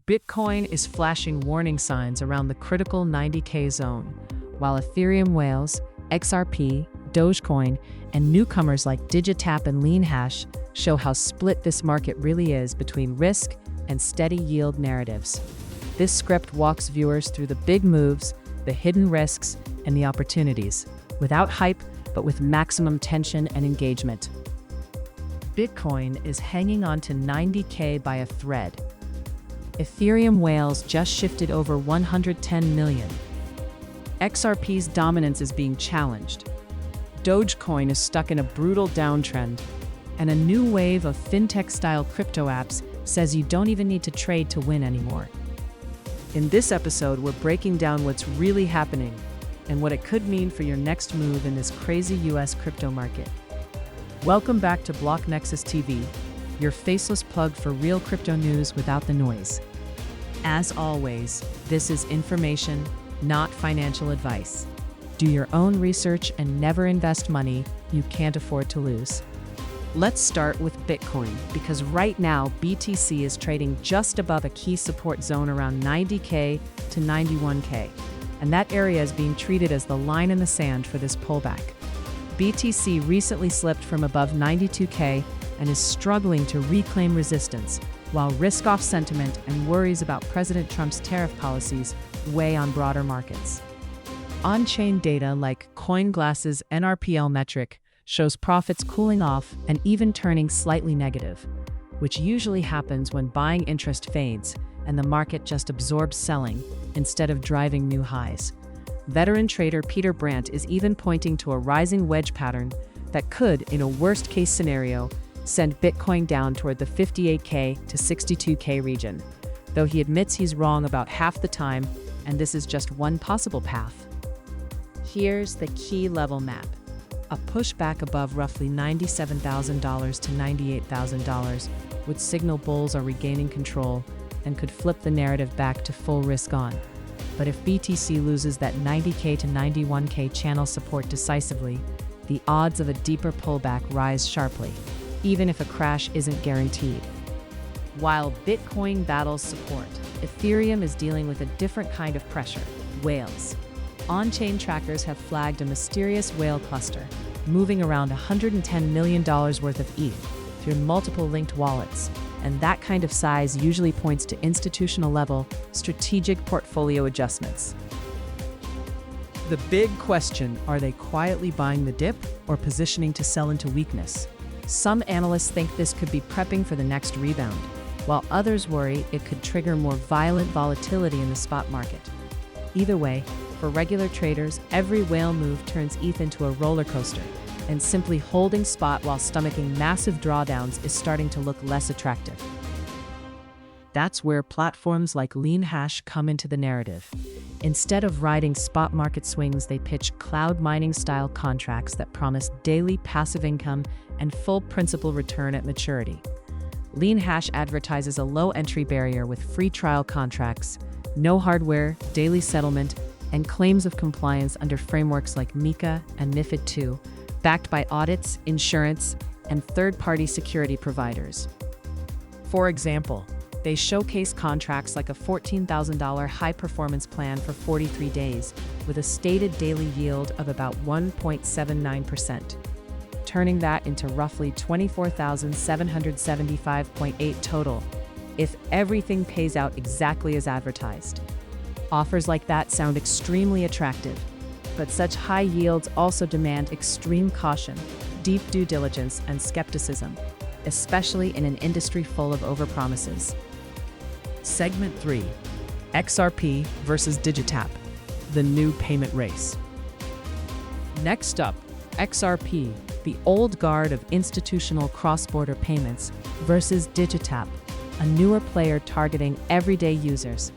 Bitcoin is flashing warning signs around the critical 90K zone, while Ethereum whales, XRP, Dogecoin, and newcomers like Digitap and LeanHash show how split this market really is between risk and steady yield narratives. This script walks viewers through the big moves, the hidden risks, and the opportunities, without hype, but with maximum tension and engagement. Bitcoin is hanging on to 90K by a thread. Ethereum whales just shifted over 110 million. XRP's dominance is being challenged. Dogecoin is stuck in a brutal downtrend, and a new wave of fintech-style crypto apps says you don't even need to trade to win anymore. In this episode, we're breaking down what's really happening and what it could mean for your next move in this crazy US crypto market. Welcome back to BlockNexus TV, your faceless plug for real crypto news without the noise. As always, this is information, not financial advice. Do your own research and never invest money you can't afford to lose. Let's start with Bitcoin, because right now BTC is trading just above a key support zone around 90K to 91K, and that area is being treated as the line in the sand for this pullback. BTC recently slipped from above 92K and is struggling to reclaim resistance, while risk-off sentiment and worries about President Trump's tariff policies weigh on broader markets. On-chain data like CoinGlass's NRPL metric shows profits cooling off and even turning slightly negative, which usually happens when buying interest fades and the market just absorbs selling instead of driving new highs. Veteran trader Peter Brandt is even pointing to a rising wedge pattern that could, in a worst-case scenario, send Bitcoin down toward the 58K to 62K region, though he admits he's wrong about half the time, and this is just one possible path. Here's the key level map. A pushback above roughly $97,000 to $98,000 would signal bulls are regaining control and could flip the narrative back to full risk on. But if BTC loses that 90K to 91K channel support decisively, the odds of a deeper pullback rise sharply, even if a crash isn't guaranteed. While Bitcoin battles support, Ethereum is dealing with a different kind of pressure: whales. On-chain trackers have flagged a mysterious whale cluster, moving around $110 million worth of ETH through multiple linked wallets, and that kind of size usually points to institutional-level, strategic portfolio adjustments. The big question: are they quietly buying the dip or positioning to sell into weakness? Some analysts think this could be prepping for the next rebound, while others worry it could trigger more violent volatility in the spot market. Either way, for regular traders, every whale move turns ETH into a roller coaster, and simply holding spot while stomaching massive drawdowns is starting to look less attractive. That's where platforms like LeanHash come into the narrative. Instead of riding spot market swings, they pitch cloud mining-style contracts that promise daily passive income and full principal return at maturity. LeanHash advertises a low entry barrier with free trial contracts, no hardware, daily settlement, and claims of compliance under frameworks like MiCA and MiFID II, backed by audits, insurance, and third-party security providers. For example, they showcase contracts like a $14,000 high-performance plan for 43 days, with a stated daily yield of about 1.79%, turning that into roughly $24,775.8 total, if everything pays out exactly as advertised. Offers like that sound extremely attractive, but such high yields also demand extreme caution, deep due diligence, and skepticism, especially in an industry full of overpromises. Segment 3: XRP versus Digitap, the new payment race. Next up, XRP, the old guard of institutional cross-border payments, versus Digitap, a newer player targeting everyday users.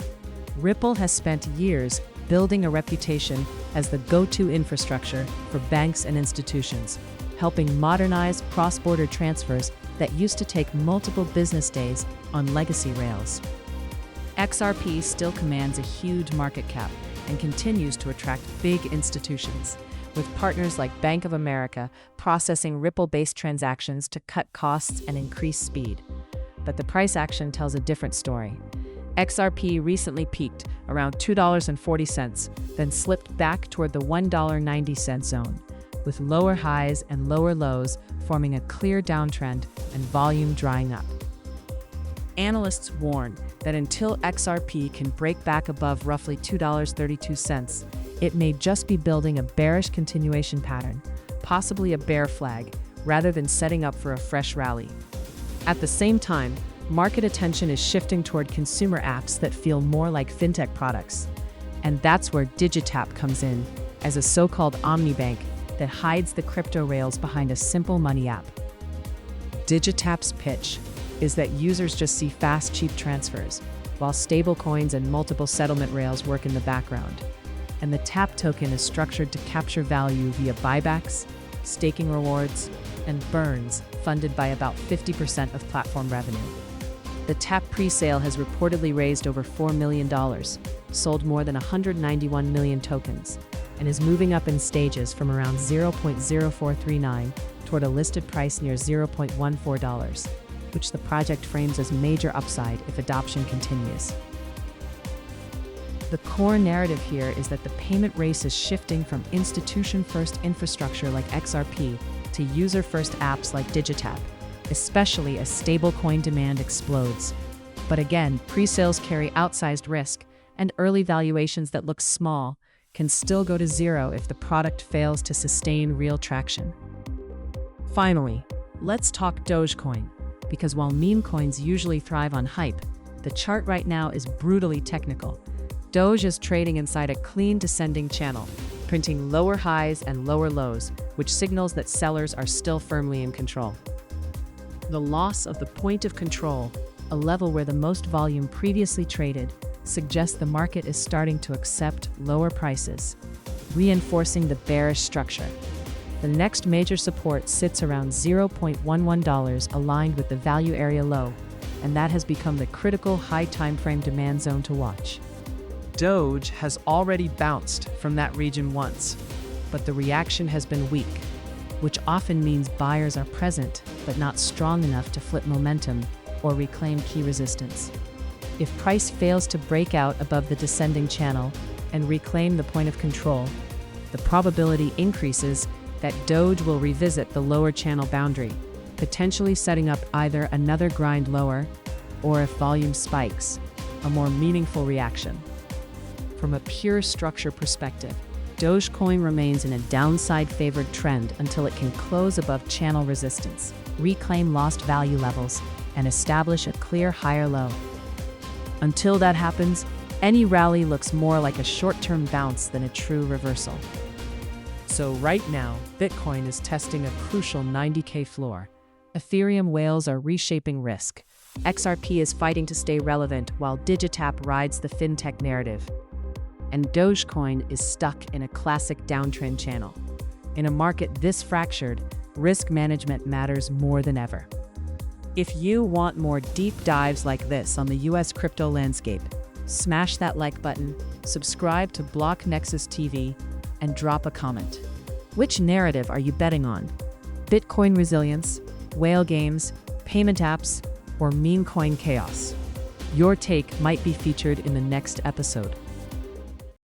Ripple has spent years building a reputation as the go-to infrastructure for banks and institutions, helping modernize cross-border transfers that used to take multiple business days on legacy rails. XRP still commands a huge market cap and continues to attract big institutions, with partners like Bank of America processing Ripple-based transactions to cut costs and increase speed. But the price action tells a different story. XRP recently peaked around $2.40, then slipped back toward the $1.90 zone, with lower highs and lower lows forming a clear downtrend and volume drying up. Analysts warn that until XRP can break back above roughly $2.32, it may just be building a bearish continuation pattern, possibly a bear flag, rather than setting up for a fresh rally. At the same time, market attention is shifting toward consumer apps that feel more like fintech products. And that's where Digitap comes in, as a so-called omnibank that hides the crypto rails behind a simple money app. Digitap's pitch is that users just see fast, cheap transfers, while stablecoins and multiple settlement rails work in the background. And the TAP token is structured to capture value via buybacks, staking rewards, and burns, funded by about 50% of platform revenue. The TAP pre-sale has reportedly raised over $4 million, sold more than 191 million tokens, and is moving up in stages from around 0.0439 toward a listed price near $0.14, which the project frames as major upside if adoption continues. The core narrative here is that the payment race is shifting from institution-first infrastructure like XRP to user-first apps like Digitap, especially as stablecoin demand explodes. But again, pre-sales carry outsized risk, and early valuations that look small can still go to zero if the product fails to sustain real traction. Finally, let's talk Dogecoin, because while meme coins usually thrive on hype, the chart right now is brutally technical. Doge is trading inside a clean descending channel, printing lower highs and lower lows, which signals that sellers are still firmly in control. The loss of the point of control, a level where the most volume previously traded, suggests the market is starting to accept lower prices, reinforcing the bearish structure. The next major support sits around $0.11, aligned with the value area low, and that has become the critical high timeframe demand zone to watch. Doge has already bounced from that region once, but the reaction has been weak, which often means buyers are present but not strong enough to flip momentum or reclaim key resistance. If price fails to break out above the descending channel and reclaim the point of control, the probability increases that Doge will revisit the lower channel boundary, potentially setting up either another grind lower or, if volume spikes, a more meaningful reaction. From a pure structure perspective, Dogecoin remains in a downside-favored trend until it can close above channel resistance, reclaim lost value levels, and establish a clear higher low. Until that happens, any rally looks more like a short-term bounce than a true reversal. So right now, Bitcoin is testing a crucial 90K floor. Ethereum whales are reshaping risk. XRP is fighting to stay relevant while Digitap rides the fintech narrative. And Dogecoin is stuck in a classic downtrend channel. In a market this fractured, risk management matters more than ever. If you want more deep dives like this on the US crypto landscape, smash that like button, subscribe to BlockNexus TV, and drop a comment. Which narrative are you betting on? Bitcoin resilience, whale games, payment apps, or meme coin chaos? Your take might be featured in the next episode.